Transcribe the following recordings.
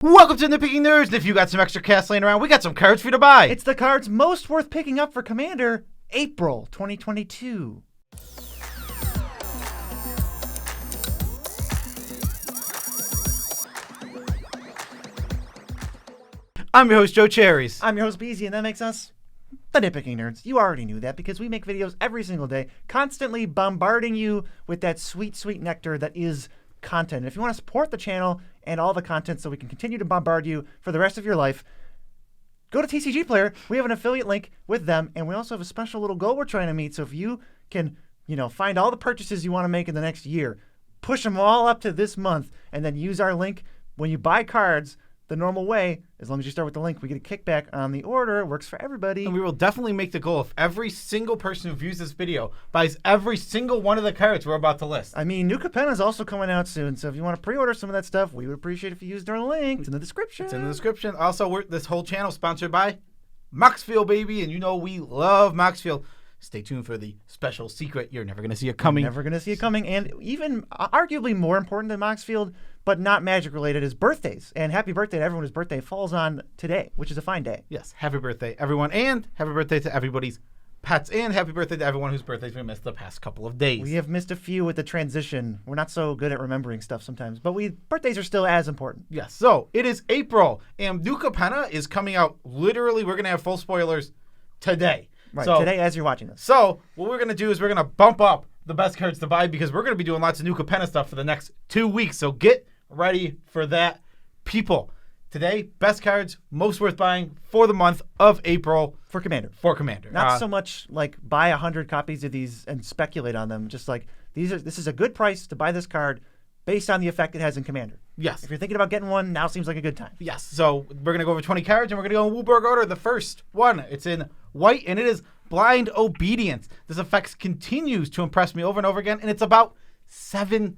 Welcome to Nitpicking Nerds, and if you got some extra cash laying around, we got some cards for you to buy. It's the cards most worth picking up for Commander, April 2022. I'm your host, Joe Cherries. I'm your host, Beezy, and that makes us the Nitpicking Nerds. You already knew that because we make videos every single day, constantly bombarding you with that sweet, sweet nectar that is content. If you want to support the channel and all the content so we can continue to bombard you for the rest of your life, go to TCG Player. We have an affiliate link with them, and we also have a special little goal we're trying to meet. So if you can, find all the purchases you want to make in the next year, push them all up to this month, and then use our link when you buy cards the normal way. As long as you start with the link, we get a kickback on the order. It works for everybody. And we will definitely make the goal if every single person who views this video buys every single one of the cards we're about to list. I mean, New Capenna is also coming out soon, so if you want to pre-order some of that stuff, we would appreciate if you used our link. It's in the description. It's in the description. Also, this whole channel is sponsored by Maraschiello, baby, and you know we love Maraschiello. Stay tuned for the special secret. You're never going to see it coming. Never going to see it coming. And even arguably more important than Maraschiello, but not magic related, is birthdays. And happy birthday to everyone whose birthday falls on today, which is a fine day. Yes, happy birthday, everyone. And happy birthday to everybody's pets. And happy birthday to everyone whose birthdays we missed the past couple of days. We have missed a few with the transition. We're not so good at remembering stuff sometimes, but birthdays are still as important. Yes, so it is April, and New Capenna is coming out literally. We're going to have full spoilers today. Right, so, today as you're watching this. So what we're going to do is we're going to bump up the best cards to buy because we're going to be doing lots of New Capenna stuff for the next 2 weeks. So get ready for that, people. Today, best cards, most worth buying for the month of April. For Commander. For Commander. Not so much like buy 100 copies of these and speculate on them. Just like this is a good price to buy this card based on the effect it has in Commander. Yes. If you're thinking about getting one, now seems like a good time. Yes. So we're going to go over 20 cards, and we're going to go in Woolberg order. The first one, it's in white, and it is Blind Obedience. This effect continues to impress me over and over again, and it's about $7.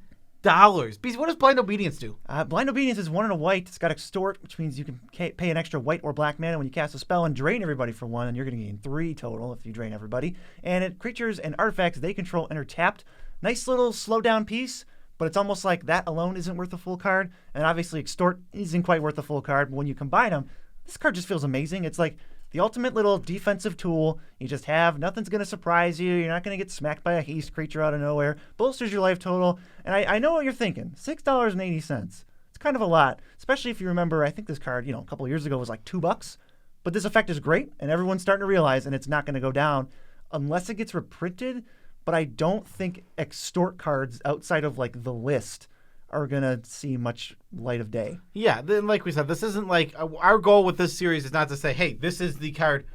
Beezy, what does Blind Obedience do? Blind Obedience is 1 and a white. It's got Extort, which means you can pay an extra white or black mana when you cast a spell and drain everybody for 1, and you're going to gain 3 total if you drain everybody. And creatures and artifacts they control enter tapped. Nice little slow down piece, but it's almost like that alone isn't worth a full card. And obviously Extort isn't quite worth a full card, but when you combine them, this card just feels amazing. It's like the ultimate little defensive tool. You just have, nothing's going to surprise you. You're not going to get smacked by a haste creature out of nowhere. Bolsters your life total. And I know what you're thinking. $6.80. It's kind of a lot, especially if you remember, I think this card, a couple of years ago was like $2. But this effect is great, and everyone's starting to realize, and it's not going to go down unless it gets reprinted. But I don't think Extort cards outside of like the list are going to see much light of day. Yeah, then like we said, this isn't like our goal with this series is not to say, hey, this is the card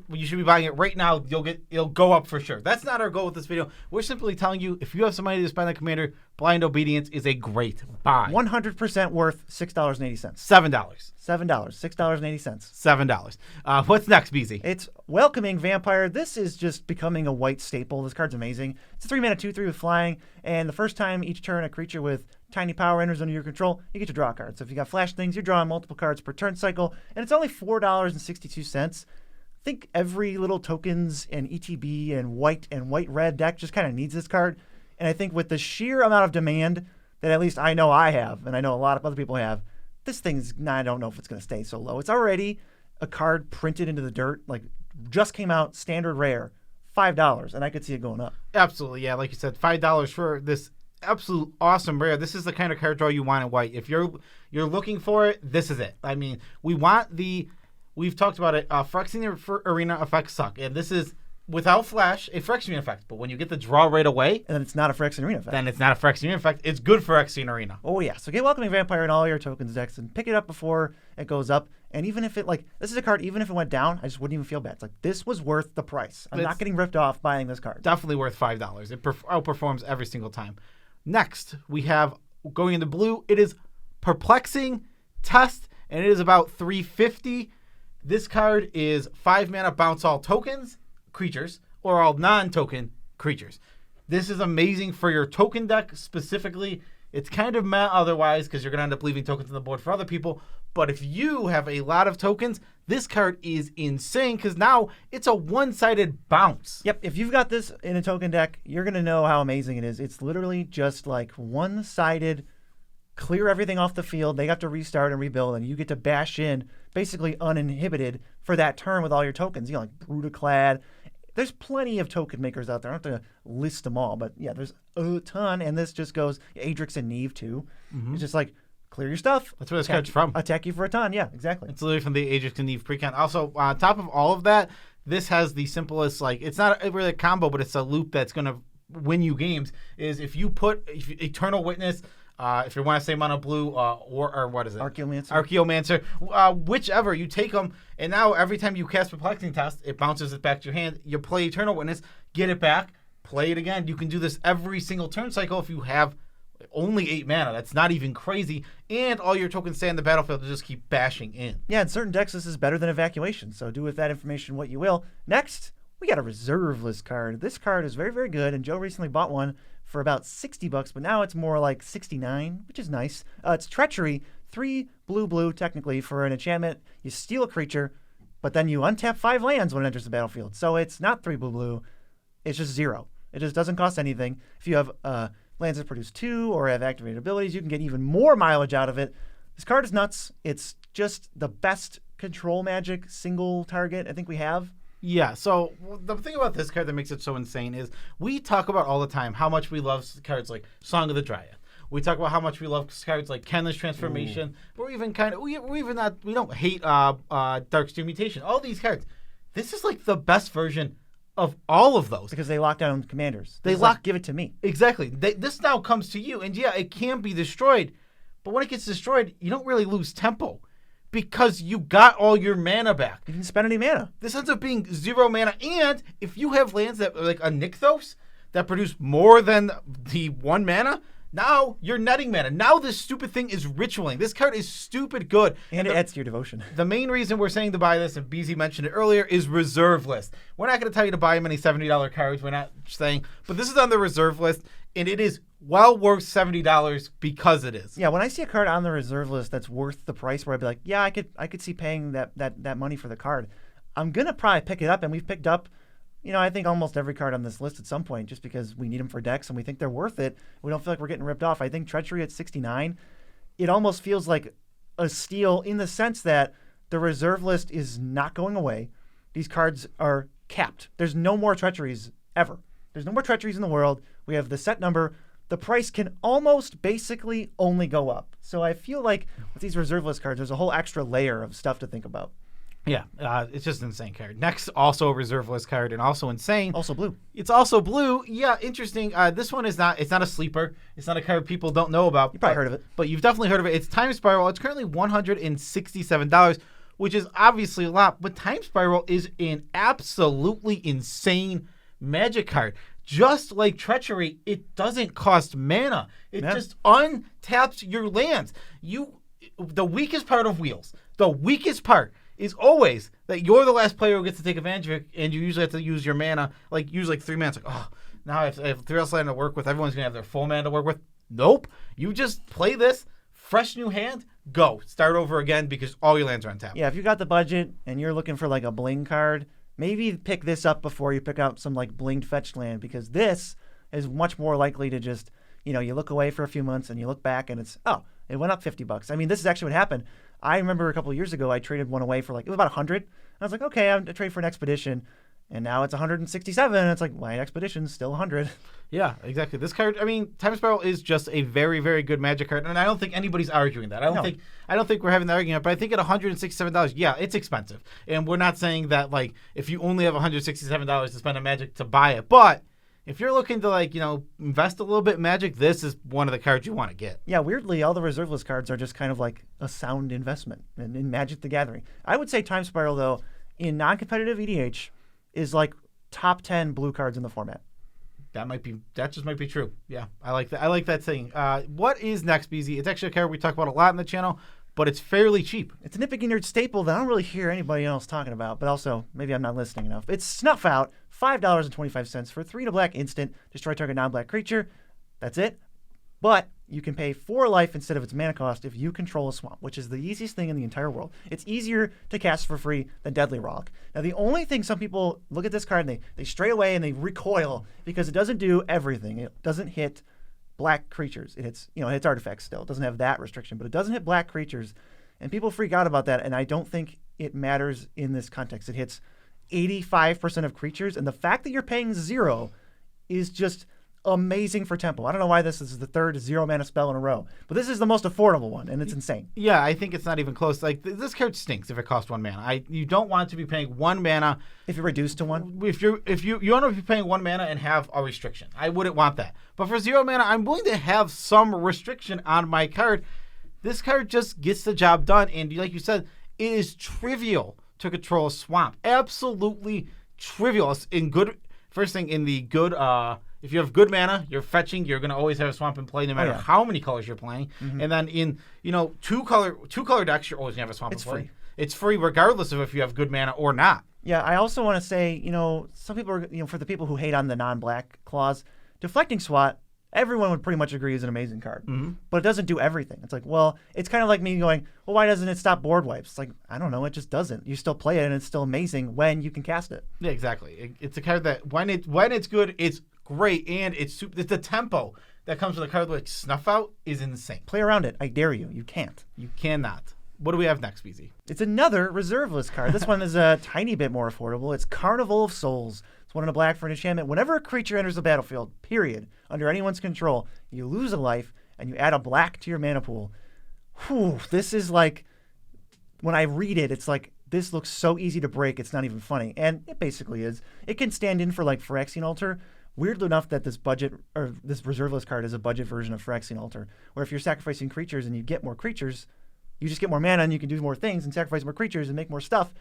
you should be buying it right now. It'll go up for sure. That's not our goal with this video. We're simply telling you if you have some money to spend on Commander, Blind Obedience is a great buy. 100% worth $6.80. $7. $6.80. $7. What's next, Beezy? It's Welcoming Vampire. This is just becoming a white staple. This card's amazing. It's a 3-mana 2/3 with flying, and the first time each turn a creature with tiny power enters under your control, you get to draw a card. So if you got flash things, you're drawing multiple cards per turn cycle, and it's only $4.62. I think every little tokens and ETB and white-red deck just kind of needs this card. And I think with the sheer amount of demand that at least I know I have, and I know a lot of other people have, this thing's, I don't know if it's going to stay so low. It's already a card printed into the dirt, like just came out, standard rare, $5, and I could see it going up. Absolutely, yeah. Like you said, $5 for this absolute awesome rare. This is the kind of card draw you want in white. If you're looking for it, this is it. I mean, we've talked about it. Phyrexian Arena effects suck, and this is without flash a Phyrexian effect. But when you get the draw right away, and then it's not a Phyrexian Arena effect. Then it's not a Phyrexian Arena effect. It's good for Phyrexian Arena. Oh yeah. So get Welcoming Vampire in all your tokens decks and pick it up before it goes up. And even if this is a card, even if it went down, I just wouldn't even feel bad. It's like this was worth the price. I'm not getting ripped off buying this card. Definitely worth $5. It outperforms every single time. Next, we have going into blue. It is Perplexing Test, and it is about $3.50. This card is 5 mana, bounce all tokens, creatures, or all non-token creatures. This is amazing for your token deck specifically. It's kind of meh otherwise because you're going to end up leaving tokens on the board for other people. But if you have a lot of tokens, this card is insane because now it's a one-sided bounce. Yep, if you've got this in a token deck, you're going to know how amazing it is. It's literally just like one-sided clear everything off the field. They have to restart and rebuild, and you get to bash in basically uninhibited for that turn with all your tokens. You know, like Brutaclad. There's plenty of token makers out there. I don't have to list them all, but yeah, there's a ton. And this just goes Adrix and Neve too. It's just like clear your stuff. That's where this card's from. Attack you for a ton. Yeah, exactly. It's literally from the Adrix and Neve precon. Also, on top of all of that, this has the simplest, like, it's not really a combo, but it's a loop that's going to win you games. Is if you put Eternal Witness, if you want to say mono blue, or what is it? Archaeomancer. Whichever, you take them, and now every time you cast Perplexing Test, it bounces it back to your hand. You play Eternal Witness, get it back, play it again. You can do this every single turn cycle if you have only 8 mana. That's not even crazy. And all your tokens stay on the battlefield to just keep bashing in. Yeah, in certain decks, this is better than Evacuation, so do with that information what you will. Next, we got a reserve list card. This card is very, very good, and Joe recently bought one for about $60, but now it's more like $69, which is nice. It's Treachery, 3 blue, technically, for an enchantment. You steal a creature, but then you untap 5 lands when it enters the battlefield. So it's not 3 blue, it's just 0. It just doesn't cost anything. If you have lands that produce 2 or have activated abilities, you can get even more mileage out of it. This card is nuts. It's just the best control magic single target I think we have. Yeah, so the thing about this card that makes it so insane is we talk about all the time how much we love cards like Song of the Dryad. We talk about how much we love cards like Kenla's Transformation. We're even we don't hate Darksteel Mutation. All these cards. This is like the best version of all of those. Because they lock down commanders. Give it to me. Exactly. This now comes to you, and yeah, it can be destroyed, but when it gets destroyed, you don't really lose tempo. Because you got all your mana back. You didn't spend any mana. This ends up being 0 mana. And if you have lands that like a Nykthos that produce more than the 1 mana, now you're netting mana. Now this stupid thing is ritualing. This card is stupid good. And it adds to your devotion. The main reason we're saying to buy this, and BZ mentioned it earlier, is reserve list. We're not going to tell you to buy many $70 cards. We're not saying. But this is on the reserve list, and it is well worth $70 because it is. Yeah, when I see a card on the reserve list that's worth the price, where I'd be like, yeah, I could see paying that money for the card, I'm gonna probably pick it up. And we've picked up, I think almost every card on this list at some point, just because we need them for decks and we think they're worth it. We don't feel like we're getting ripped off. I think Treachery at 69, it almost feels like a steal in the sense that the reserve list is not going away. These cards are capped. There's no more Treacheries ever. There's no more Treacheries in the world. We have the set number. The price can almost basically only go up. So I feel like with these reserve list cards, there's a whole extra layer of stuff to think about. Yeah, it's just an insane card. Next, also a reserve list card and also insane. Also blue. It's also blue. Yeah, interesting. This one is not. It's not a sleeper. It's not a card people don't know about. You probably heard of it. But you've definitely heard of it. It's Time Spiral. It's currently $167, which is obviously a lot. But Time Spiral is an absolutely insane Magic card. Just like Treachery, it doesn't cost mana. It just untaps your lands. The weakest part of Wheels, the weakest part is always that you're the last player who gets to take advantage of it, and you usually have to use your mana, use 3 mana. It's like, oh, now I have 3 less land to work with. Everyone's going to have their full mana to work with. Nope. You just play this, fresh new hand, go. Start over again because all your lands are untapped. Yeah, if you got the budget and you're looking for a bling card, maybe pick this up before you pick out some blinged fetched land, because this is much more likely to just, you look away for a few months and you look back and it's, oh, it went up $50. I mean, this is actually what happened. I remember a couple of years ago, I traded one away for it was about 100. I was like, okay, I'm going to trade for an Expedition. And now it's 167. And it's like, my Expedition's still 100. Yeah, exactly. This card, Time Spiral is just a very, very good Magic card. And I don't think anybody's arguing that. I don't think we're having that argument. But I think at $167, yeah, it's expensive. And we're not saying that, if you only have $167 to spend on Magic to buy it. But if you're looking to, invest a little bit in Magic, this is one of the cards you want to get. Yeah, weirdly, all the reserve list cards are just kind of like a sound investment in Magic the Gathering. I would say Time Spiral, though, in non-competitive EDH, is top 10 blue cards in the format. That just might be true. Yeah, I like that. I like that saying. What is next, BZ? It's actually a card we talk about a lot in the channel, but it's fairly cheap. It's a Nitpicking Nerd staple that I don't really hear anybody else talking about, but also maybe I'm not listening enough. It's Snuff Out, $5.25 for 3 to black instant. Destroy target non-black creature. That's it. But you can pay 4 life instead of its mana cost if you control a swamp, which is the easiest thing in the entire world. It's easier to cast for free than Deadly Rock. Now, the only thing some people look at this card and they stray away and they recoil because it doesn't do everything. It doesn't hit black creatures. It hits artifacts still. It doesn't have that restriction, but it doesn't hit black creatures. And people freak out about that, and I don't think it matters in this context. It hits 85% of creatures, and the fact that you're paying 0 is just amazing for tempo. I don't know why this is the third 0 mana spell in a row, but this is the most affordable one, and it's insane. Yeah, I think it's not even close. Like, this card stinks if it costs 1 mana. You don't want to be paying 1 mana. If you're reduced to 1? If you want to be paying 1 mana and have a restriction. I wouldn't want that. But for 0 mana, I'm willing to have some restriction on my card. This card just gets the job done, and like you said, it is trivial to control a swamp. Absolutely trivial. First thing, in the good, if you have good mana, you're fetching, you're going to always have a swamp in play no matter how many colors you're playing. Mm-hmm. And then in, two color decks, you're always going to have a swamp in play. Free. It's free regardless of if you have good mana or not. Yeah, I also want to say, some people are, for the people who hate on the non-black clause, Deflecting Swat, everyone would pretty much agree is an amazing card. Mm-hmm. But it doesn't do everything. It's like, well, it's kind of like me going, well, why doesn't it stop board wipes? It's like, I don't know, it just doesn't. You still play it, and it's still amazing when you can cast it. Yeah, exactly. It's a card that when it's good, it's great, and it's the tempo that comes with a card like Snuff Out is insane. Play around it. I dare you. You can't. You cannot. What do we have next, BZ? It's another reserve list card. This one is a tiny bit more affordable. It's Carnival of Souls. It's 1 and a black for an enchantment. Whenever a creature enters the battlefield, period, under anyone's control, you lose a life, and you add a black to your mana pool. Whew, this is like, when I read it, it's like, this looks so easy to break, it's not even funny. And it basically is. It can stand in for like Phyrexian Altar. Weirdly enough that this reserve list card is a budget version of Phyrexian Altar, where if you're sacrificing creatures and you get more creatures, you just get more mana and you can do more things and sacrifice more creatures and make more stuff.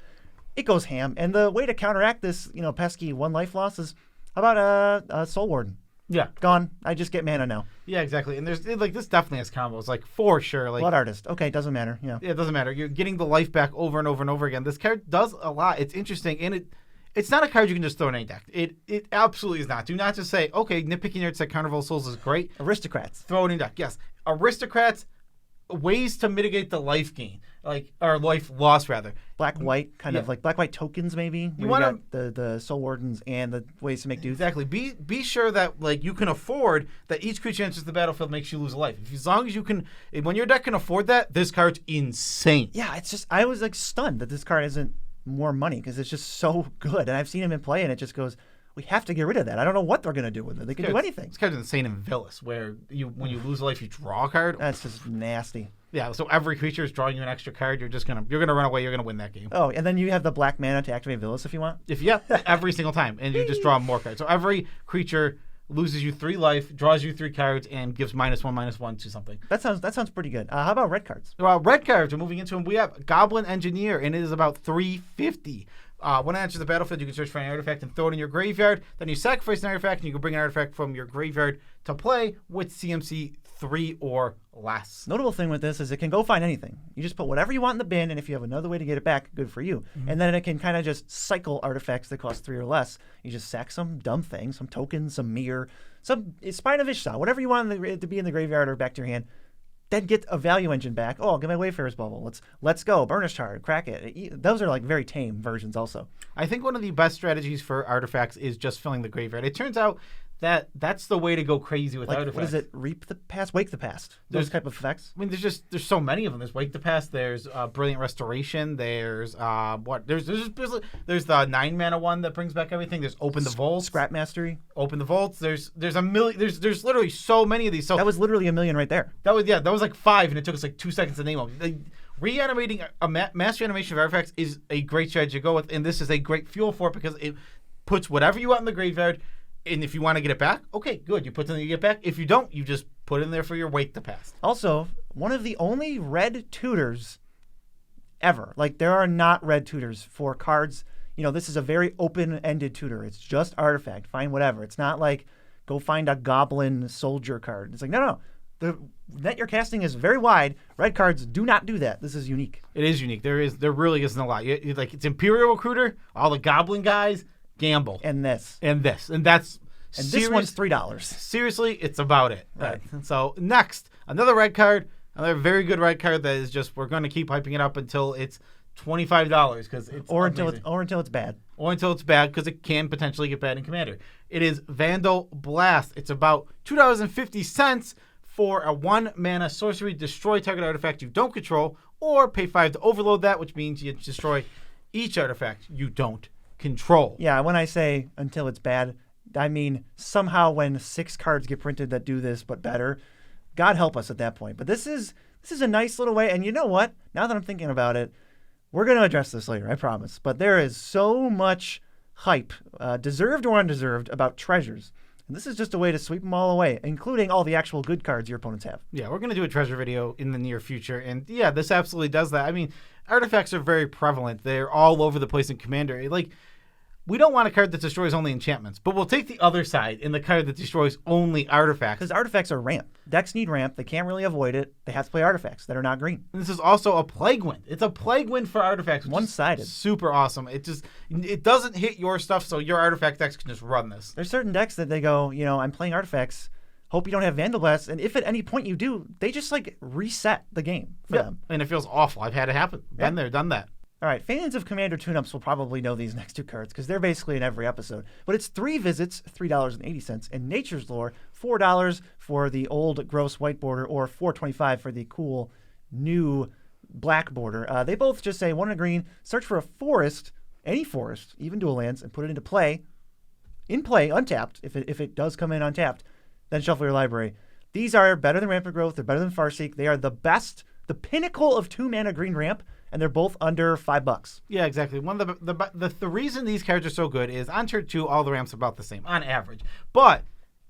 It goes ham. And the way to counteract this, pesky 1 life loss is, how about a Soul Warden? Yeah. Gone. I just get mana now. Yeah, exactly. And there's this definitely has combos, like for sure. Like Blood Artist. Okay, doesn't matter. Yeah. Yeah, it doesn't matter. You're getting the life back over and over and over again. This card does a lot. It's interesting, and it's not a card you can just throw in any deck. It absolutely is not. Do not just say, okay, Nitpicking Nerds said Carnival of Souls is great. Aristocrats. Throw it in deck. Yes. Aristocrats, ways to mitigate the life gain, or life loss rather. Black-white, kind of like black-white tokens maybe. You got the Soul Wardens and the ways to make do. Exactly. Be sure that you can afford that each creature enters the battlefield makes you lose a life. As long as you can, when your deck can afford that, this card's insane. Yeah, it's just, I was stunned that this card isn't more money because it's just so good. And I've seen him in play and it just goes, we have to get rid of that. I don't know what they're going to do with it. They can do anything. This card's insane in Villas, where when you lose a life, you draw a card. That's just nasty. Yeah, so every creature is drawing you an extra card. You're gonna run away. You're gonna win that game. Oh, and then you have the black mana to activate Villas if you want. Every single time, and you just draw more cards. So every creature loses you 3 life, draws you 3 cards, and gives -1/-1 to something. That sounds pretty good. How about red cards? Well, red cards. We're moving into them. We have Goblin Engineer, and it is about 350. When it enters the battlefield, you can search for an artifact and throw it in your graveyard. Then you sacrifice an artifact, and you can bring an artifact from your graveyard to play with CMC 3 or less. Notable thing with this is it can go find anything. You just put whatever you want in the bin, and if you have another way to get it back, good for you. Mm-hmm. And then it can kind of just cycle artifacts that cost 3 or less. You just sack some dumb thing, some tokens, some mirror, some Spine of Ishtar, whatever you want to be in the graveyard or back to your hand. Then get a value engine back. Oh, I'll get my Wayfarer's Bubble. Let's go. Burnish Shard. Crack it. Those are very tame versions also. I think one of the best strategies for artifacts is just filling the graveyard. It turns out that's the way to go crazy with artifacts. What is it? Reap the Past? Wake the Past? Those type of effects? I mean, there's so many of them. There's Wake the Past. There's Brilliant Restoration. There's There's the 9 mana one that brings back everything. There's Open the Vaults. Scrap Mastery. Open the Vaults. There's a million. There's literally so many of these. So that was literally a million right there. That was like 5, and it took us 2 seconds to name them. Reanimating a master animation of artifacts is a great strategy to go with, and this is a great fuel for it because it puts whatever you want in the graveyard. And if you want to get it back, okay, good. You put something you get back. If you don't, you just put it in there for your Wake the Past. Also, one of the only red tutors ever. There are not red tutors for cards. This is a very open-ended tutor. It's just artifact. Find whatever. It's not like go find a Goblin Soldier card. It's like, no. The net you're casting is very wide. Red cards do not do that. This is unique. It is unique. There really isn't a lot. It's Imperial Recruiter, all the Goblin guys, Gamble. And this. And this one's $3. Seriously, it's about it. Right. So next, another red card, another very good red card that is just, we're going to keep hyping it up until it's $25 because it's or amazing. until it's bad. Or until it's bad, because it can potentially get bad in Commander. It is Vandal Blast. It's about $2.50 for a 1-mana sorcery. Destroy target artifact you don't control, or pay 5 to overload that, which means you destroy each artifact you don't control. Yeah, when I say until it's bad, I mean somehow when 6 cards get printed that do this but better, God help us at that point. But this is a nice little way, and you know what? Now that I'm thinking about it, we're going to address this later, I promise. But there is so much hype, deserved or undeserved, about treasures. And this is just a way to sweep them all away, including all the actual good cards your opponents have. Yeah, we're going to do a treasure video in the near future. And yeah, this absolutely does that. I mean, artifacts are very prevalent. They're all over the place in Commander. Like, we don't want a card that destroys only enchantments, but we'll take the other side in the card that destroys only artifacts. Because artifacts are ramp. Decks need ramp. They can't really avoid it. They have to play artifacts that are not green. And this is also a plague wind. It's a plague wind for artifacts. One-sided. Super awesome. It doesn't hit your stuff, so your artifact decks can just run this. There's certain decks that they go, I'm playing artifacts. Hope you don't have Vandal Blast. And if at any point you do, they just reset the game for them. And it feels awful. I've had it happen. Been there, done that. All right, fans of Commander tune-ups will probably know these next 2 cards because they're basically in every episode. But it's 3 visits, $3.80, and Nature's Lore, $4 for the old gross white border, or $4.25 for the cool new black border. They both just say 1 in a green, search for a forest, any forest, even dual lands, and put it into play. In play, untapped, if it does come in untapped, then shuffle your library. These are better than Rampant Growth. They're better than Farseek. They are the best, the pinnacle of 2-mana green ramp. And they're both under $5. Yeah, exactly. One of the reason these cards are so good is on turn 2, all the ramps are about the same on average. But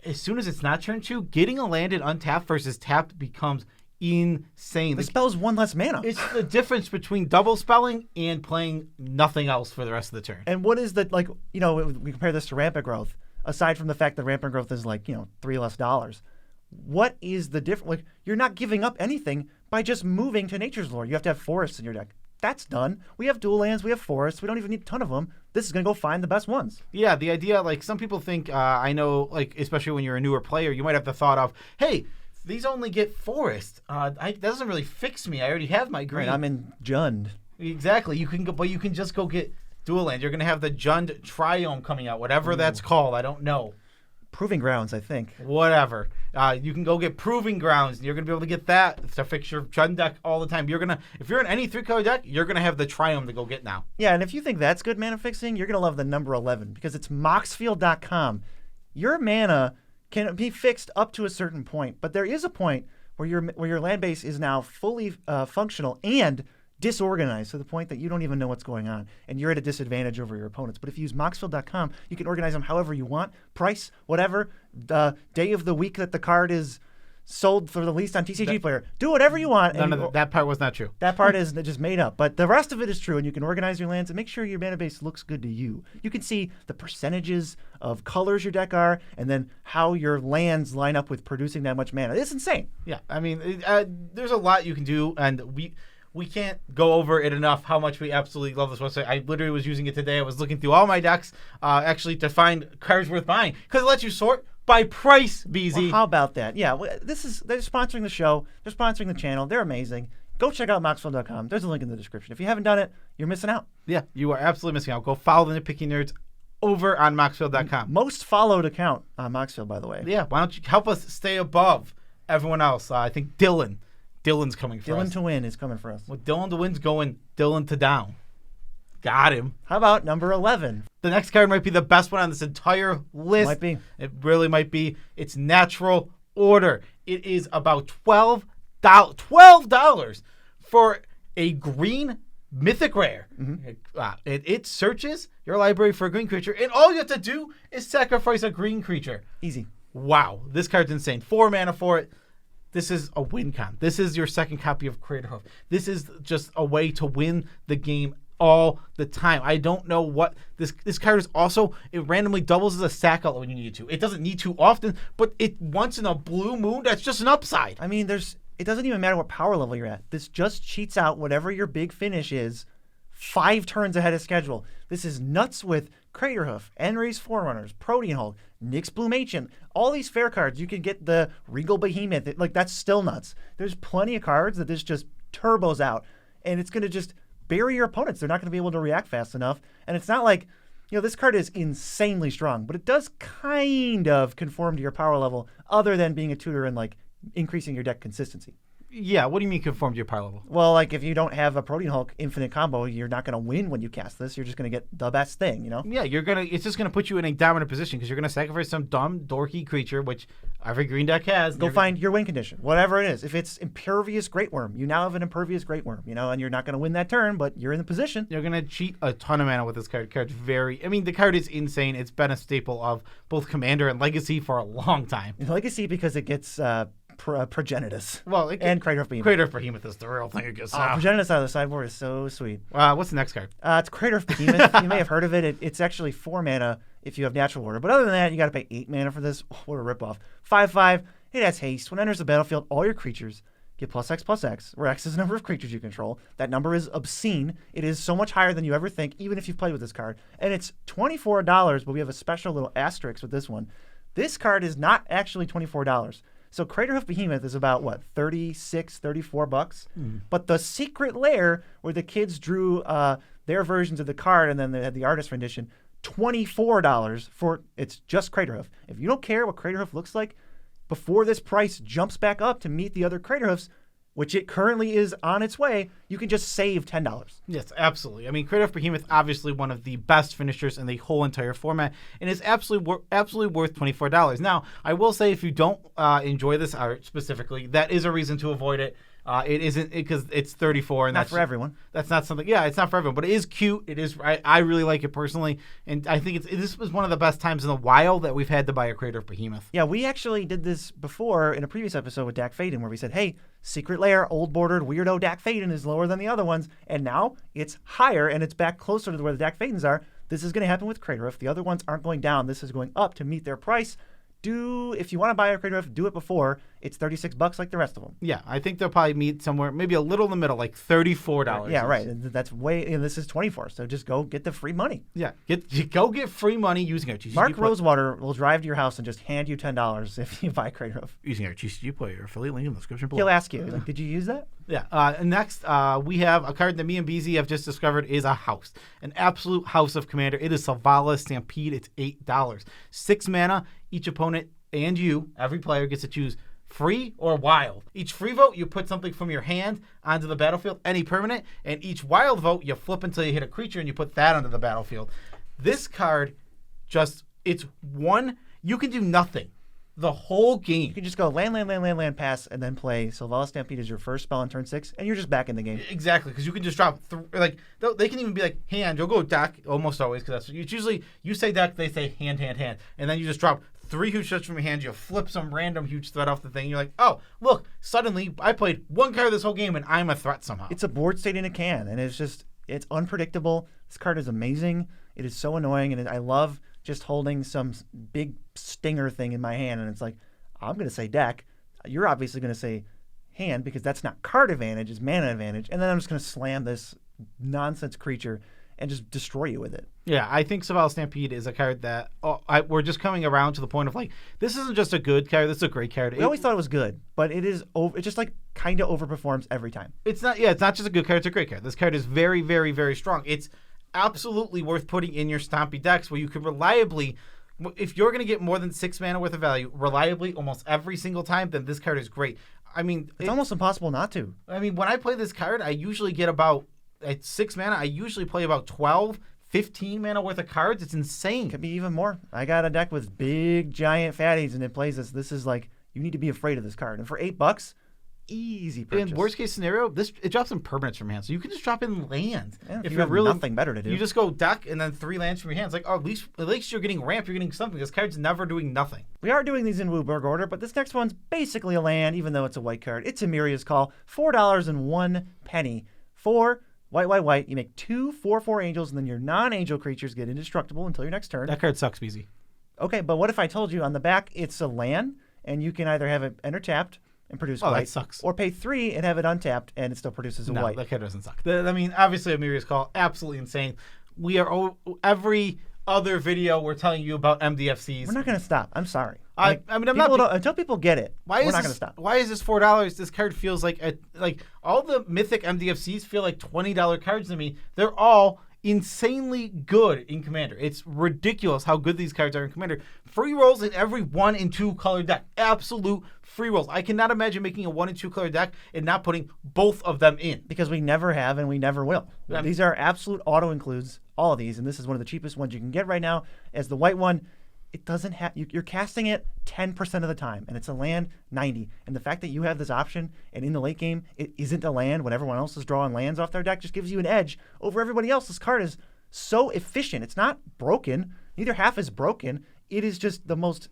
as soon as it's not turn 2, getting a land in untapped versus tapped becomes insane. The spell's 1 less mana. It's the difference between double spelling and playing nothing else for the rest of the turn. And what is we compare this to Rampant Growth. Aside from the fact that Rampant Growth is $3 less. What is the difference? You're not giving up anything by just moving to Nature's Lore. You have to have forests in your deck. That's done. We have dual lands. We have forests. We don't even need a ton of them. This is going to go find the best ones. Yeah, the idea, some people think, I know, especially when you're a newer player, you might have the thought of, hey, these only get forest. That doesn't really fix me. I already have my green. Right, I'm in Jund. Exactly. You can just go get dual land. You're going to have the Jund Triome coming out, whatever that's called. I don't know. Proving Grounds, I think. Whatever. You can go get Proving Grounds, and you're going to be able to get that to fix your Jund deck all the time. If you're in any 3-color deck, you're going to have the Triumph to go get now. Yeah, and if you think that's good mana fixing, you're going to love the number 11 because it's moxfield.com. Your mana can be fixed up to a certain point, but there is a point where your land base is now fully functional and disorganized to the point that you don't even know what's going on, and you're at a disadvantage over your opponents. But if you use moxfield.com, you can organize them however you want, price, whatever, the day of the week that the card is sold for the least on TCG Player. Do whatever you want. That part was not true. That part is just made up. But the rest of it is true, and you can organize your lands and make sure your mana base looks good to you. You can see the percentages of colors your deck are, and then how your lands line up with producing that much mana. It's insane. Yeah, I mean, there's a lot you can do, and we can't go over it enough how much we absolutely love this website. I literally was using it today. I was looking through all my decks actually to find cards worth buying because it lets you sort by price, BZ. Well, how about that? Yeah, they're sponsoring the show. They're sponsoring the channel. They're amazing. Go check out moxfield.com. There's a link in the description. If you haven't done it, you're missing out. Yeah, you are absolutely missing out. Go follow the Nitpicking Nerds over on moxfield.com. Most followed account on Moxfield, by the way. Yeah, why don't you help us stay above everyone else? I think Dylan's coming for us. Dylan to win is coming for us. With Dylan to win's going, Dylan to down. Got him. How about number 11? The next card might be the best one on this entire list. Might be. It really might be. It's Natural Order. It is about $12 for a green mythic rare. Mm-hmm. It searches your library for a green creature, and all you have to do is sacrifice a green creature. Easy. Wow. This card's insane. 4 mana for it. This is a win con. This is your second copy of Craterhoof. This is just a way to win the game all the time. I don't know what this card is. Also, it randomly doubles as a sack outlet when you need it to. It doesn't need to often, but it once in a blue moon, that's just an upside. I mean, it doesn't even matter what power level you're at. This just cheats out whatever your big finish is 5 turns ahead of schedule. This is nuts with Craterhoof, Enra's Forerunners, Protean Hulk, Nyx Bloom Ancient, all these fair cards. You can get the Regal Behemoth. That's still nuts. There's plenty of cards that this just turbos out, and it's going to just bury your opponents. They're not going to be able to react fast enough. And it's not like, this card is insanely strong, but it does kind of conform to your power level other than being a tutor and like increasing your deck consistency. Yeah, what do you mean conform to your power level? Well, like if you don't have a Protean Hulk infinite combo, you're not going to win when you cast this. You're just going to get the best thing, Yeah, it's just going to put you in a dominant position because you're going to sacrifice some dumb, dorky creature, which every green deck has. Go find your win condition, whatever it is. If it's Impervious Great Worm, you now have an Impervious Great Worm, and you're not going to win that turn, but you're in the position. You're going to cheat a ton of mana with this card. The card is insane. It's been a staple of both Commander and Legacy for a long time. Legacy because it gets... Progenitus. And Crater of Behemoth. Crater of Behemoth is the real thing it gets out. Progenitus out of the sideboard is so sweet. What's the next card? It's Crater of Behemoth. You may have heard of it. It's actually 4 mana if you have Natural Order. But other than that, you got to pay 8 mana for this. What a ripoff. 5/5. It has haste. When it enters the battlefield, all your creatures get +X/+X, where X is the number of creatures you control. That number is obscene. It is so much higher than you ever think, even if you've played with this card. And it's $24, but we have a special little asterisk with this one. This card is not actually $24. So Craterhoof Behemoth is about, $36, $34? But the secret lair where the kids drew their versions of the card and then they had the artist rendition, $24 for it's just Craterhoof. If you don't care what Craterhoof looks like, before this price jumps back up to meet the other Craterhoofs, which it currently is on its way, you can just save $10. Yes, absolutely. Crater of Behemoth, obviously one of the best finishers in the whole entire format, and is absolutely worth $24. Now, I will say if you don't enjoy this art specifically, that is a reason to avoid it. It isn't because it's 34 and not for everyone. That's not something. Yeah, it's not for everyone, but it is cute. It is. I really like it personally, and I think this was one of the best times in a while that we've had to buy a Crater of Behemoth. Yeah, we actually did this before in a previous episode with Dak Faden, where we said, "Hey, secret lair, old bordered weirdo Dak Faden is lower than the other ones, and now it's higher and it's back closer to where the Dak Fadens are." This is going to happen with Craterhoof. The other ones aren't going down. This is going up to meet their price. If you want to buy a Craterhoof, do it before. It's $36 like the rest of them. Yeah, I think they'll probably meet somewhere, maybe a little in the middle, like $34. Yeah, right. That's way. This is $24. So just go get the free money. Yeah, go get free money using our TCG. Mark Rosewater will drive to your house and just hand you $10 if you buy Craterhoof using our TCG player affiliate link in the description below. He'll ask you, did you use that? Yeah. Next, we have a card that me and BZ have just discovered is a house, an absolute house of Commander. It is Sylva Stampede. It's $8, 6 mana. Each opponent and you, every player gets to choose free or wild. Each free vote, you put something from your hand onto the battlefield, any permanent, and each wild vote, you flip until you hit a creature and you put that onto the battlefield. This card it's one, you can do nothing the whole game. You can just go land, pass, and then play Sylva Stampede as your first spell on turn 6, and you're just back in the game. Exactly, because you can just drop, they can even be like, hand, you'll go deck, almost always, because it's usually, you say deck, they say hand, and then you just drop 3 huge threats from your hand, you flip some random huge threat off the thing, and you're like, oh, look, suddenly I played 1 card this whole game, and I'm a threat somehow. It's a board state in a can, and it's unpredictable. This card is amazing. It is so annoying, and I love just holding some big stinger thing in my hand, and it's like, I'm going to say deck. You're obviously going to say hand, because that's not card advantage, it's mana advantage, and then I'm just going to slam this nonsense creature and just destroy you with it. Yeah, I think Sylva Stampede is a card that we're just coming around to the point of like, this isn't just a good card, this is a great card. We always thought it was good, but it just like kind of overperforms every time. It's not just a good card, it's a great card. This card is very, very, very strong. It's absolutely worth putting in your Stompy decks where you can reliably, if you're going to get more than 6 mana worth of value reliably almost every single time, then this card is great. It's almost impossible not to. When I play this card, I usually get about, at 6 mana, I usually play about 12, 15 mana worth of cards. It's insane. Could be even more. I got a deck with big, giant fatties, and it plays this. This is like, you need to be afraid of this card. And for $8, easy purchase. In worst case scenario, it drops in permanents from hand, so you can just drop in lands. Yeah, if you have really nothing better to do, you just go deck and then 3 lands from your hands. Like, at least you're getting ramp. You're getting something. This card's never doing nothing. We are doing these in Wooburg order, but this next one's basically a land, even though it's a white card. It's Ameris Call, $4.01. 4 white. You make 2 4/4 angels, and then your non-angel creatures get indestructible until your next turn. That card sucks, BZ. Okay, but what if I told you on the back it's a land, and you can either have it enter tapped and produce white, that sucks. or pay 3 and have it untapped, and it still produces a white. No, that card doesn't suck. Obviously, Ameris Call, absolutely insane. We are every other video we're telling you about MDFCs. We're not going to stop. I'm sorry. I mean, I'm not. Until people get it, we're not going to stop. Why is this $4? This card feels like all the mythic MDFCs feel like $20 cards to me. They're all insanely good in Commander. It's ridiculous how good these cards are in Commander. Free rolls in every 1 and 2 color deck. Absolute free rolls. I cannot imagine making a 1 and 2 color deck and not putting both of them in. Because we never have and we never will. These are absolute auto includes, all of these, and this is one of the cheapest ones you can get right now. As the white one, it doesn't have, you're casting it 10% of the time, and it's a land 90. And the fact that you have this option, and in the late game, it isn't a land when everyone else is drawing lands off their deck, just gives you an edge over everybody else. This card is so efficient. It's not broken. Neither half is broken. It is just the most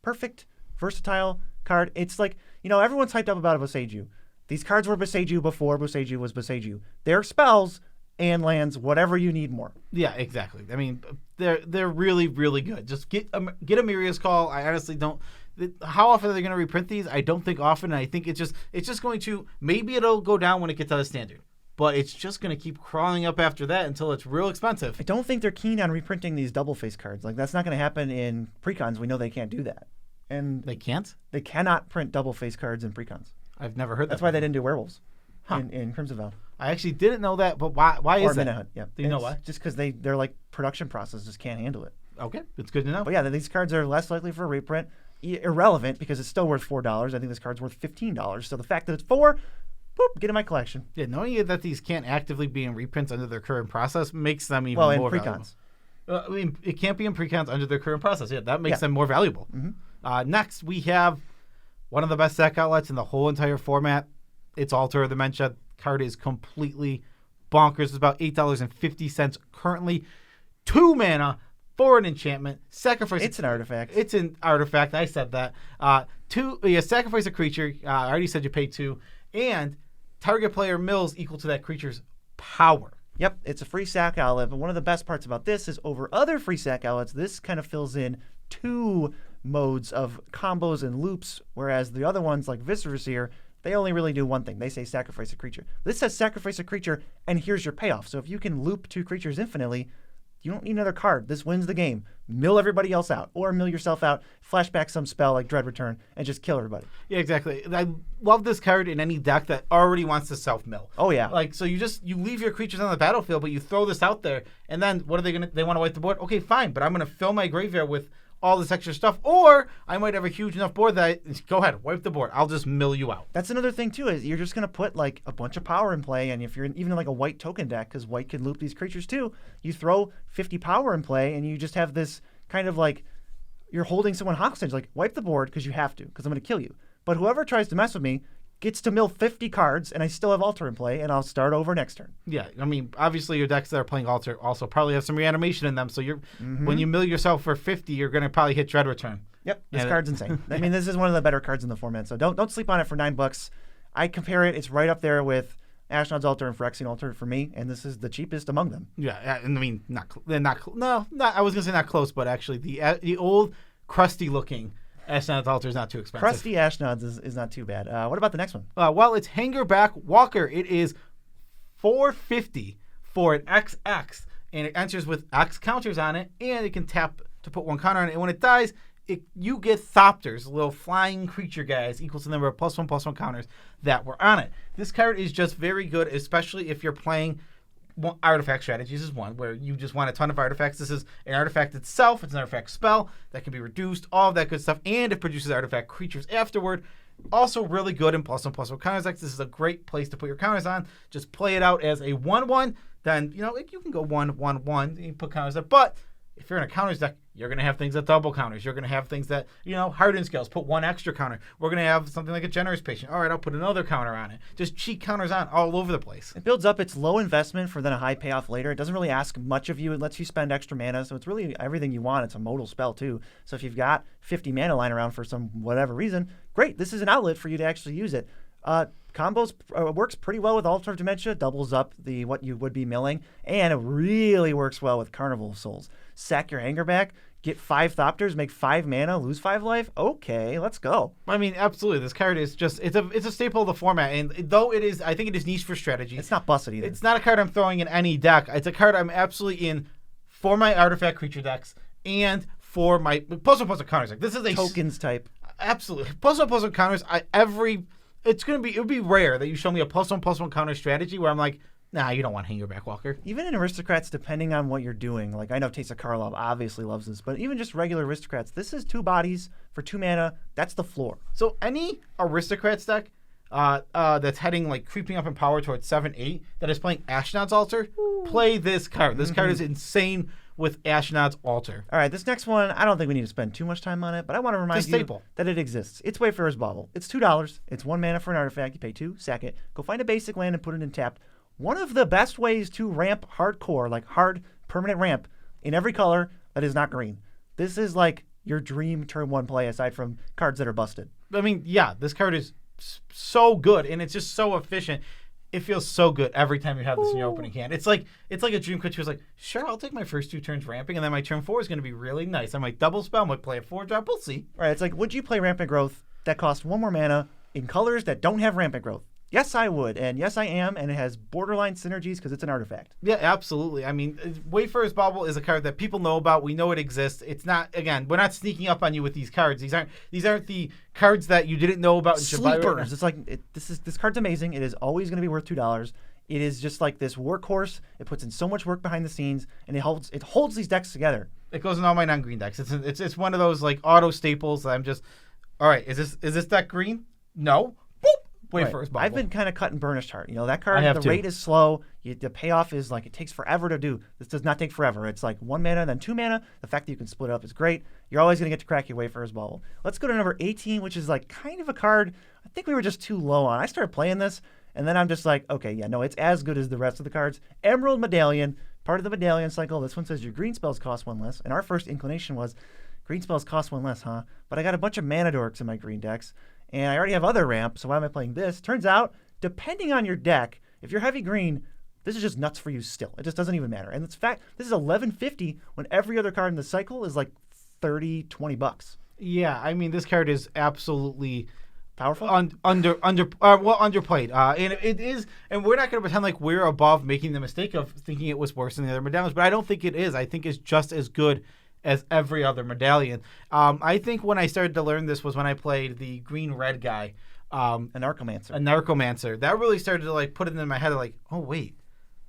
perfect, versatile card. It's like, everyone's hyped up about a Boseiju. These cards were Boseiju before Boseiju was Boseiju. They're spells and lands, whatever you need more. Yeah, exactly. I mean, they're really, really good. Just get Ameris Call. I honestly don't. How often are they going to reprint these? I don't think often. And I think it's just going to, maybe it'll go down when it gets out of standard, but it's just going to keep crawling up after that until it's real expensive. I don't think they're keen on reprinting these double face cards. Like, that's not going to happen in precons. We know they can't do that. And they can't? They cannot print double face cards in precons. I've never heard that. That's why they didn't do werewolves in Crimson Vow. I actually didn't know that, but why is that? Hunt, yeah. Do you know why? Just because their like production process just can't handle it. Okay, it's good to know. But yeah, these cards are less likely for a reprint. Irrelevant because it's still worth $4. I think this card's worth $15. So the fact that it's $4, boop, get in my collection. Yeah, knowing that these can't actively be in reprints under their current process makes them even more valuable. Well, in precons. I mean, it can't be in precons under their current process. Yeah, that makes them more valuable. Mm-hmm. Next, we have one of the best deck outlets in the whole entire format. It's Altar of Dementia. Card is completely bonkers. It's about $8.50 currently. 2 mana for an enchantment. Sacrifice. It's an artifact. It's an artifact. I said that. Sacrifice a creature. I already said you pay 2. And target player mills equal to that creature's power. Yep, it's a free sack outlet. But one of the best parts about this is over other free sack outlets, this kind of fills in 2 modes of combos and loops, whereas the other ones like Viscerous here, they only really do one thing. They say sacrifice a creature. This says sacrifice a creature, and here's your payoff. So if you can loop 2 creatures infinitely, you don't need another card. This wins the game. Mill everybody else out, or mill yourself out, flashback some spell like Dread Return, and just kill everybody. Yeah, exactly. I love this card in any deck that already wants to self-mill. Oh, yeah. Like, so you leave your creatures on the battlefield, but you throw this out there, and then what are they going to, they want to wipe the board? Okay, fine, but I'm going to fill my graveyard with all this extra stuff, or I might have a huge enough board that go ahead, wipe the board. I'll just mill you out. That's another thing too, is you're just going to put like a bunch of power in play, and if you're even in like a white token deck, because white can loop these creatures too, you throw 50 power in play, and you just have this kind of like you're holding someone hostage, like wipe the board because you have to, because I'm going to kill you. But whoever tries to mess with me gets to mill 50 cards, and I still have Altar in play, and I'll start over next turn. Yeah, I mean, obviously your decks that are playing Altar also probably have some reanimation in them, so you're when you mill yourself for 50, you're going to probably hit Dread Return. Yep, this card's insane. I mean, this is one of the better cards in the format, so don't sleep on it for $9. I compare it; it's right up there with Ashnod's Altar and Phyrexian Altar for me, and this is the cheapest among them. Yeah, and I mean, I was going to say not close, but actually the old crusty looking Ashnod's Altar is not too expensive. Crusty Ashnod's is not too bad. What about the next one? Well, it's Hangerback Walker. It is $4.50 for an XX, and it enters with X counters on it, and it can tap to put 1 counter on it. And when it dies, you get Thopters, little flying creature guys, equals the number of +1/+1 counters that were on it. This card is just very good, especially if you're playing artifact strategies is one where you just want a ton of artifacts. This is an artifact itself. It's an artifact spell that can be reduced, all of that good stuff, and it produces artifact creatures afterward. Also really good in +1/+1 counters decks. This is a great place to put your counters on. Just play it out as a 1/1. Then, you can go 1/1/1 and put counters up. But if you're in a counters deck, you're going to have things that double counters. You're going to have things that, hardened scales, put 1 extra counter. We're going to have something like a generous patient. All right, I'll put another counter on it. Just cheat counters on all over the place. It builds up. It's low investment for then a high payoff later. It doesn't really ask much of you. It lets you spend extra mana, so it's really everything you want. It's a modal spell too. So if you've got 50 mana lying around for some whatever reason, great. This is an outlet for you to actually use it. Combos works pretty well with Altar of Dementia, doubles up what you would be milling, and it really works well with Carnival of Souls. Sack your Hangerback, get 5 Thopters, make 5 mana, lose 5 life. Okay, let's go. I mean, absolutely. This card is just it's a staple of the format, and though I think it is niche for strategy. It's not busted either. It's not a card I'm throwing in any deck. It's a card I'm absolutely in for my artifact creature decks and for my plus one counters deck. This is a Tokens type. Absolutely. Plus one counters. It would be rare that you show me a plus one counter strategy where I'm like, nah, you don't want Hanger Backwalker. Even in Aristocrats, depending on what you're doing, like I know Taste of Karlov obviously loves this, but even just regular Aristocrats, this is 2 bodies for 2 mana. That's the floor. So any Aristocrats deck that's heading like creeping up in power towards 7-8 that is playing Ashnod's Altar, play this card. This card is insane with Ashnod's Altar. All right, this next one, I don't think we need to spend too much time on it, but I want to remind you that it exists. It's Wayfarer's Bauble. It's $2. It's 1 mana for an artifact. You pay 2, sack it. Go find a basic land and put it in tapped. One of the best ways to ramp hardcore, like hard permanent ramp, in every color that is not green. This is like your dream turn 1 play aside from cards that are busted. I mean, yeah, this card is so good, and it's just so efficient. It feels so good every time you have this in your opening hand. It's like a dream creature who's like, sure, I'll take my first 2 turns ramping, and then my turn 4 is going to be really nice. I might double spell, I might play a 4-drop. We'll see. All right, it's like, would you play Rampant Growth that costs 1 more mana in colors that don't have Rampant Growth? Yes, I would, and yes, I am, and it has borderline synergies because it's an artifact. Yeah, absolutely. I mean, Wayfarer's Bauble is a card that people know about. We know it exists. It's not, again, we're not sneaking up on you with these cards. These aren't the cards that you didn't know about. Sleepers. It's like this card's amazing. It is always going to be worth $2. It is just like this workhorse. It puts in so much work behind the scenes, and it holds these decks together. It goes in all my non-green decks. It's one of those like auto staples that I'm just, all right, is this deck green? No. Wayfarer's Bauble. I've been kind of cut and burnished heart. You know, that card, the rate is slow. The payoff is like it takes forever to do. This does not take forever. It's like 1 mana, then 2 mana. The fact that you can split it up is great. You're always going to get to crack your Wayfarer's Bauble. Let's go to number 18, which is like kind of a card I think we were just too low on. I started playing this, and then I'm just like, okay, yeah, no, it's as good as the rest of the cards. Emerald Medallion, part of the Medallion cycle. This one says your green spells cost 1 less. And our first inclination was, green spells cost 1 less, huh? But I got a bunch of mana dorks in my green decks. And I already have other ramp, so why am I playing this? Turns out, depending on your deck, if you're heavy green, this is just nuts for you still. It just doesn't even matter. And it's fact, this is $11.50 when every other card in the cycle is like $30-$20. Yeah, I mean, this card is absolutely powerful, underplayed, and it is. And we're not going to pretend like we're above making the mistake of thinking it was worse than the other medallions, but I don't think it is. I think it's just as good as every other medallion. I think when I started to learn this was when I played the green-red guy. A Narcomancer. A Narcomancer. That really started to like put it in my head like, oh, wait,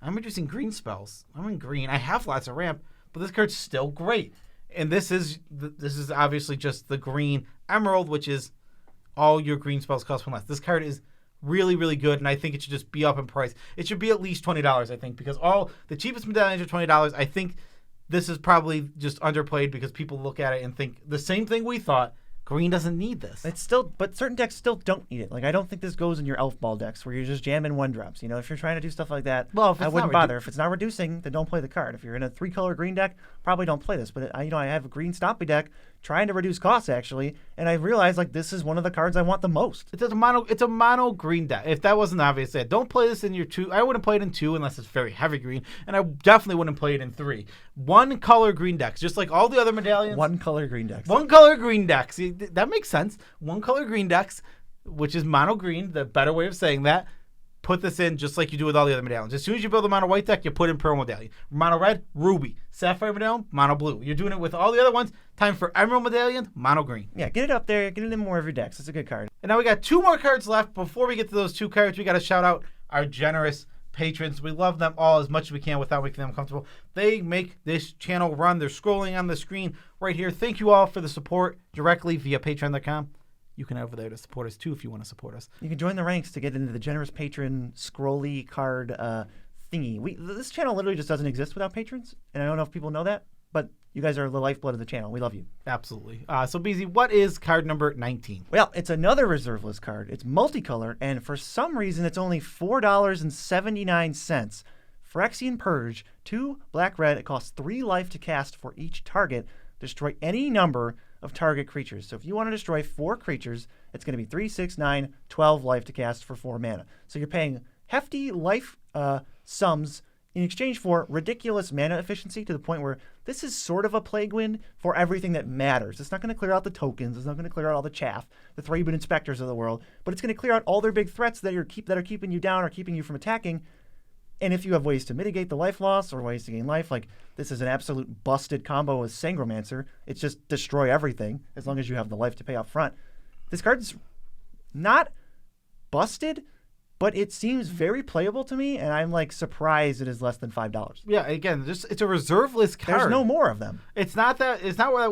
I'm introducing green spells. I'm in green. I have lots of ramp, but this card's still great. And this is obviously just the green emerald, which is all your green spells cost 1 less. This card is really, really good, and I think it should just be up in price. It should be at least $20, I think, because all the cheapest medallions are $20. I think this is probably just underplayed because people look at it and think the same thing we thought. Green doesn't need this. It's still, but certain decks still don't need it. Like, I don't think this goes in your Elf Ball decks where you're just jamming 1-drops. You know, if you're trying to do stuff like that, I wouldn't bother. If it's not reducing, then don't play the card. If you're in a 3-color green deck, probably don't play this. But I have a green Stompy deck trying to reduce costs actually, and I realized like this is one of the cards I want the most. It's a mono green deck. If that wasn't obvious, don't play this in your 2. I wouldn't play it in 2 unless it's very heavy green, and I definitely wouldn't play it in 3. 1-color green decks, just like all the other medallions. 1-color green decks. 1-color green decks. That makes sense. 1-color green decks, which is mono green. The better way of saying that. Put this in just like you do with all the other medallions. As soon as you build a mono white deck, you put in Pearl Medallion. Mono red, Ruby. Sapphire Medallion, mono blue. You're doing it with all the other ones. Time for Emerald Medallion, mono green. Yeah, get it up there. Get it in more of your decks. It's a good card. And now we got 2 more cards left. Before we get to those 2 cards, we got to shout out our generous patrons. We love them all as much as we can without making them comfortable. They make this channel run. They're scrolling on the screen right here. Thank you all for the support directly via patreon.com. You can over there to support us, too, if you want to support us. You can join the ranks to get into the generous patron scrolly card thingy. This channel literally just doesn't exist without patrons, and I don't know if people know that, but you guys are the lifeblood of the channel. We love you. Absolutely. So, BZ, what is card number 19? Well, it's another reserve list card. It's multicolor, and for some reason, it's only $4.79. Phyrexian Purge, 2 black-red. It costs 3 life to cast for each target. Destroy any number of target creatures. So if you want to destroy 4 creatures, it's going to be 3, 6, 9, 12 life to cast for 4 mana. So you're paying hefty life sums in exchange for ridiculous mana efficiency to the point where this is sort of a plague win for everything that matters. It's not going to clear out the tokens. It's not going to clear out all the chaff, the Thraben Inspectors of the world, but it's going to clear out all their big threats that are keeping you down or keeping you from attacking. And if you have ways to mitigate the life loss or ways to gain life, like this is an absolute busted combo with Sangromancer. It's just destroy everything as long as you have the life to pay up front. This card's not busted, but it seems very playable to me, and I'm like surprised it is less than $5. Yeah, again, it's a reserve list card. There's no more of them. It's not that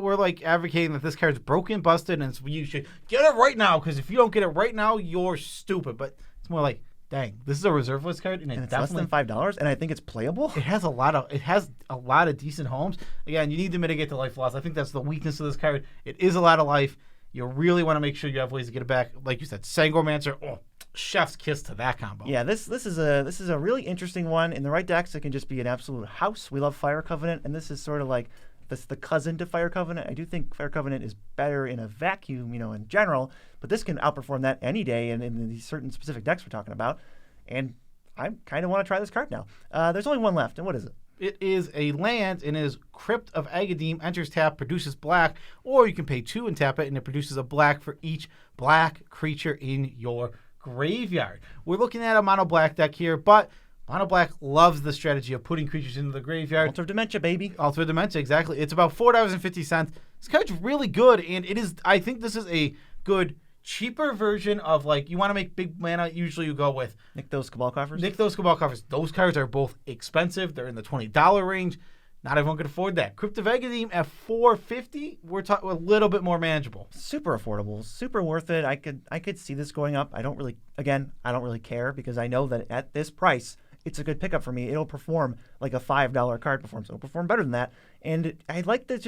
we're like advocating that this card's broken, busted, and you should get it right now, because if you don't get it right now, you're stupid. But it's more like, dang, this is a reserve list card, and it's less than $5, and I think it's playable. It has a lot of decent homes. Again, you need to mitigate the life loss. I think that's the weakness of this card. It is a lot of life. You really want to make sure you have ways to get it back. Like you said, Sangromancer. Oh, chef's kiss to that combo. Yeah, this is a really interesting one. In the right decks, it can just be an absolute house. We love Fire Covenant, and this is sort of like the cousin to Fire Covenant. I do think Fire Covenant is better in a vacuum, in general, but this can outperform that any day in these certain specific decks we're talking about. And I kind of want to try this card now. There's only one left, and what is it? It is a land, and it is Crypt of Agadem. Enters tap, produces black, or you can pay 2 and tap it, and it produces a black for each black creature in your graveyard. We're looking at a mono black deck here, but mono black loves the strategy of putting creatures into the graveyard. Altar of Dementia, baby. Altar of Dementia, exactly. It's about $4.50. This card's really good, and it is. I think this is a good, cheaper version of, like, you want to make big mana, usually you go with Nykthos Cabal Coffers. Those cards are both expensive. They're in the $20 range. Not everyone can afford that. Crypt of Agadem at $4.50, we're talking a little bit more manageable. Super affordable, super worth it. I could see this going up. I don't really care, because I know that at this price, it's a good pickup for me. It'll perform like a $5 card performs. It'll perform better than that. And I like that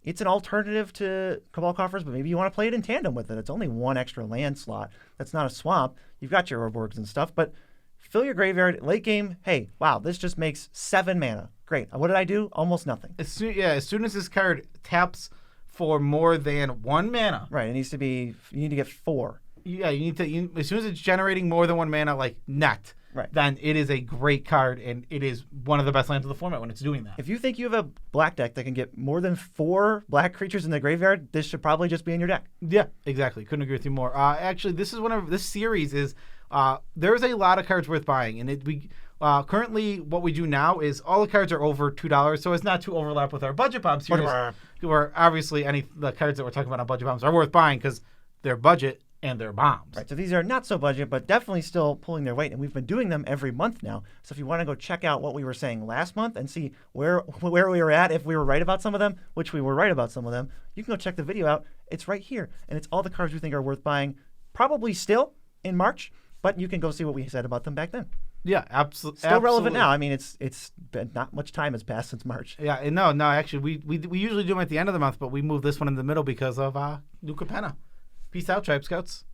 it's an alternative to Cabal Coffers, but maybe you want to play it in tandem with it. It's only one extra land slot. That's not a swamp. You've got your Urborgs and stuff, but fill your graveyard late game. Hey, wow, this just makes 7 mana. Great. What did I do? Almost nothing. As soon as this card taps for more than 1 mana. Right. It needs to be. You need to get 4. Yeah, as soon as it's generating more than 1 mana, like net. Right. Then it is a great card, and it is one of the best lands of the format when it's doing that. If you think you have a black deck that can get more than 4 black creatures in the graveyard, this should probably just be in your deck. Yeah, exactly. Couldn't agree with you more. Actually, this series is there's a lot of cards worth buying, and currently what we do now is all the cards are over $2, so it's not to overlap with our Budget Bomb series. Where obviously the cards that we're talking about on Budget Bombs are worth buying because they're budget and they're bombs. Right, so these are not so budget, but definitely still pulling their weight, and we've been doing them every month now. So if you want to go check out what we were saying last month and see where we were at, if we were right about some of them, which we were right about some of them, you can go check the video out. It's right here, and it's all the cards we think are worth buying, probably still in March, but you can go see what we said about them back then. Yeah, absolutely. Still relevant now. I mean, it's been not much time has passed since March. Yeah, and no, actually, we usually do them at the end of the month, but we moved this one in the middle because of Luca Penna. Peace out, Tribe Scouts.